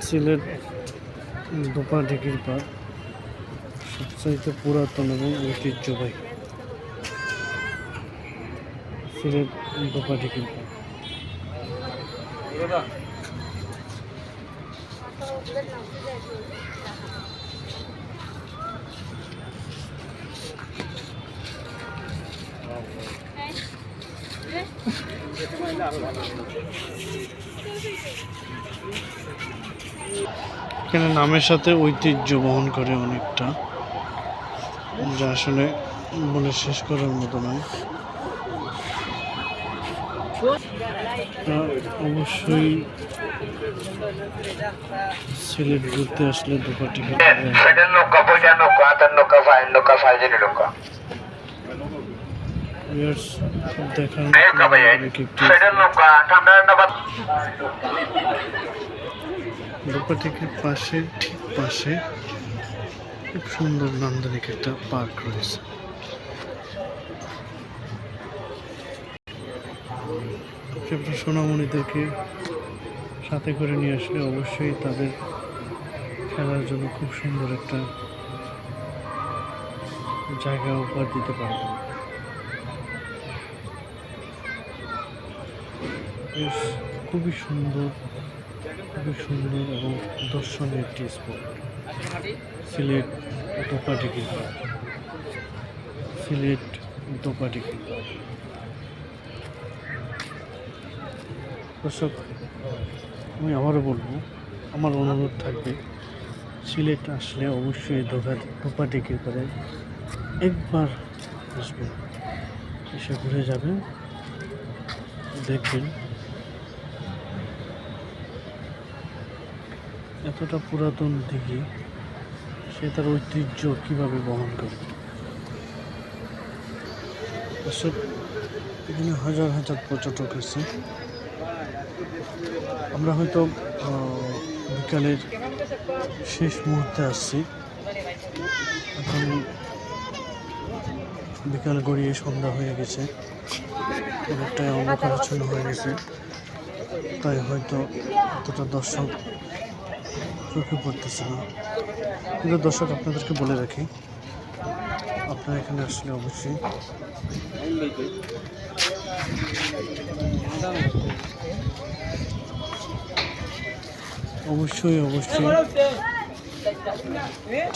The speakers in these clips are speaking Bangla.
সিলেট দোপা ঢেকির পার্ক সবচাইতে পুরাতন এবং ঐতিহ্যবাহী সিলেট দোপা ঢেকির পার্ক। এখানে নামের সাথে ঐতিহ্য বহন করে অনেকটা, যা আসলে বলে শেষ করার মতো নয়। অবশ্যই সিলেট ঘুরতে আসলে দোপা টিকিট দোপা টিকিট পাশে ঠিক পাশে খুব সুন্দর নান্দনিক একটা পার্ক রয়েছে। আপনার সোনামণিদেরকে সাথে করে নিয়ে আসলে অবশ্যই তাদের খেলার জন্য খুব সুন্দর একটা জায়গা উপহার দিতে পারবেন। খুবই সুন্দর এবং দর্শনীয় একটি স্পট সিলেট দোপা ঢেকির পার্ক। সিলেট দোপা ঢেকির পার্ক। দর্শক, আমি আবারও বলবো, আমার অনুরোধ থাকবে সিলেট আসলে অবশ্যই দোপা ঢেকির পার্কে একবার আসবেন, এসে ঘুরে যাবেন, দেখবেন এতটা পুরাতন দিঘি সে তার ঐতিহ্য কিভাবে বহন করে। দর্শক, এখানে হাজার হাজার পর্যটক আছে। আমরা হয়তো বিকালের শেষ মুহূর্তে আসছি, এখন বিকাল গড়িয়ে সন্ধ্যা হয়ে গেছে, অনেকটাই অন্ধকারাচ্ছন্ন হয়ে গেছে, তাই হয়তো এতটা দর্শক চোখে পড়তেছে না। কিন্তু দর্শক, আপনাদেরকে বলে রাখি, আপনারা এখানে আসলে অবশ্যই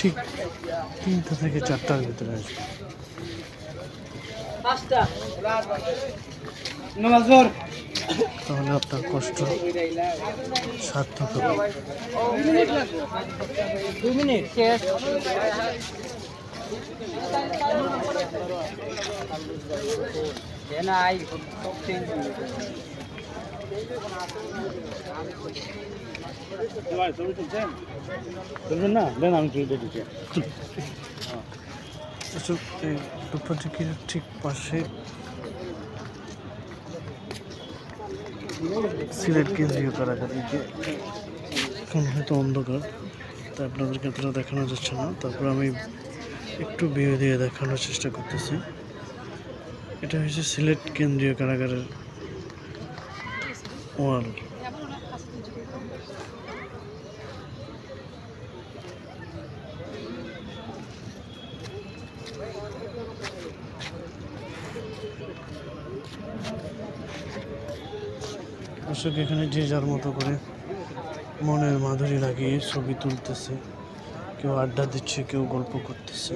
ঠিক 3টা থেকে 4টার ভিতরে আসবে। তাহলে আপনার কষ্ট সার্থক হবে। না দেন, আমি দোপা ঢেকির ঠিক পাশে সিলেট কেন্দ্রীয় কারাগার। এখন হয়তো অন্ধকার, তাই আপনাদেরকে এতটা দেখানো যাচ্ছে না, তারপর আমি একটু বিয়ে দিয়ে দেখানোর চেষ্টা করতেছি। এটা হচ্ছে সিলেট কেন্দ্রীয় কারাগারের ওয়াল। দর্শক, এখানে যে যার মতো করে মনের মাধুরী লাগিয়ে ছবি তুলতেছে, কেউ আড্ডা দিচ্ছে, কেউ গল্প করতেছে।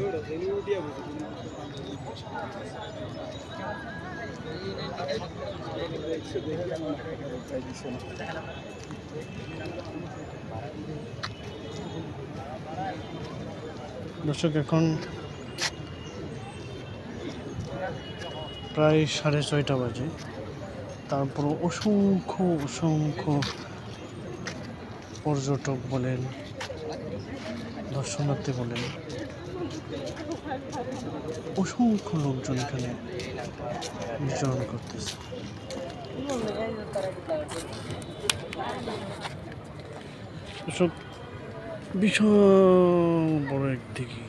দর্শক, এখন প্রায় 6:30 বাজে, তারপর অসংখ্য পর্যটক বলেন, দর্শনার্থী বলেন, অসংখ্য লোকজন এখানে বিচরণ করতেছে। বিশাল বড় এক দিঘি,